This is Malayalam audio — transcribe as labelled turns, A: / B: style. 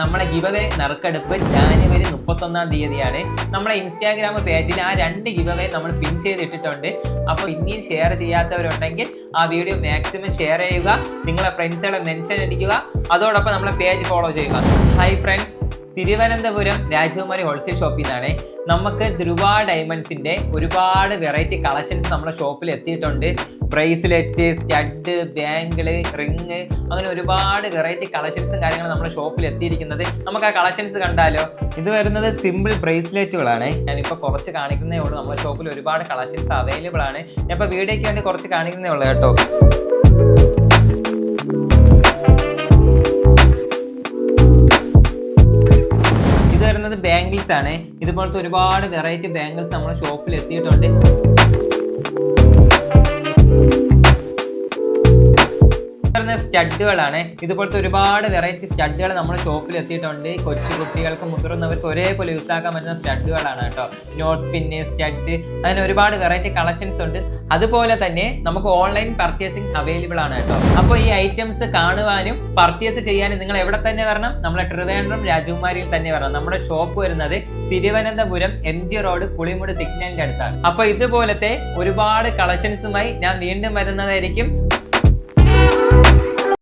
A: നമ്മളെ ഗിവ് അവേ നറുക്കെടുപ്പ് ജാനുവരി 31 നമ്മളെ ഇൻസ്റ്റാഗ്രാം പേജിൽ ആ 2 ഗിവ് അവേ നമ്മൾ പിൻ ചെയ്തിട്ടിട്ടുണ്ട്. അപ്പോൾ ഇനിയും ഷെയർ ചെയ്യാത്തവരുണ്ടെങ്കിൽ ആ വീഡിയോ മാക്സിമം ഷെയർ ചെയ്യുക, നിങ്ങളെ ഫ്രണ്ട്സുകളെ മെൻഷൻ അടിക്കുക, അതോടൊപ്പം നമ്മളെ പേജ് ഫോളോ ചെയ്യുക. ഹായ് ഫ്രണ്ട്സ്, തിരുവനന്തപുരം രാജകുമാരി ഹോൾസെയിൽ ഷോപ്പിൽ നിന്നാണ്. നമുക്ക് ധ്രുവ ഡയമണ്ട്സിന്റെ ഒരുപാട് വെറൈറ്റി കളക്ഷൻസ് നമ്മുടെ ഷോപ്പിൽ എത്തിയിട്ടുണ്ട്. ബ്രേസ്ലെറ്റ്, സ്റ്റഡ്, ബാങ്കിള്, റിങ്, അങ്ങനെ ഒരുപാട് വെറൈറ്റി കളക്ഷൻസും കാര്യങ്ങളും നമ്മുടെ ഷോപ്പിൽ എത്തിയിരിക്കുന്നത്. നമുക്ക് ആ കളക്ഷൻസ് കണ്ടാലോ? ഇത് വരുന്നത് സിമ്പിൾ ബ്രേസ്ലെറ്റുകളാണ്. ഞാനിപ്പോൾ കുറച്ച് കാണിക്കുന്നേ ഉള്ളൂ. നമ്മുടെ ഷോപ്പിൽ ഒരുപാട് കളക്ഷൻസ് അവൈലബിൾ ആണ്. ഞാൻ ഇപ്പോൾ വീഡിയോയ്ക്ക് വേണ്ടി കുറച്ച് കാണിക്കുന്നേ ഉള്ളൂ കേട്ടോ. ബാംഗിൾസ് ആണ്. ഇതുപോലത്തെ ഒരുപാട് വെറൈറ്റി ബാംഗിൾസ് നമ്മുടെ ഷോപ്പിൽ എത്തിയിട്ടുണ്ട്. സ്റ്റഡുകളാണ്. ഇതുപോലത്തെ ഒരുപാട് വെറൈറ്റി സ്റ്റഡുകൾ നമ്മുടെ ഷോപ്പിൽ എത്തിയിട്ടുണ്ട്. കൊച്ചു കുട്ടികൾക്ക് മുതിർന്നവർക്ക് ഒരേപോലെ യൂസ് ആക്കാൻ പറ്റുന്ന സ്റ്റഡുകളാണ് കേട്ടോ. നോട്ട് സ്പിന്ന്, സ്റ്റഡ്, അങ്ങനെ ഒരുപാട് വെറൈറ്റി കളക്ഷൻസ് ഉണ്ട്. അതുപോലെ തന്നെ നമുക്ക് ഓൺലൈൻ പർച്ചേസിംഗ് അവൈലബിൾ ആണ് കേട്ടോ. അപ്പോൾ ഈ ഐറ്റംസ് കാണുവാനും പർച്ചേസ് ചെയ്യാനും നിങ്ങൾ എവിടെ തന്നെ വരണം? നമ്മളെ ട്രിവാൻഡ്രം രാജകുമാരിയിൽ തന്നെ വരണം. നമ്മുടെ ഷോപ്പ് വരുന്നത് തിരുവനന്തപുരം MG റോഡ് പുളിമുട് സിഗ്നലിന്റെ അടുത്താണ്. അപ്പോൾ ഇതുപോലത്തെ ഒരുപാട് കളക്ഷൻസുമായി ഞാൻ വീണ്ടും വരുന്നതായിരിക്കും.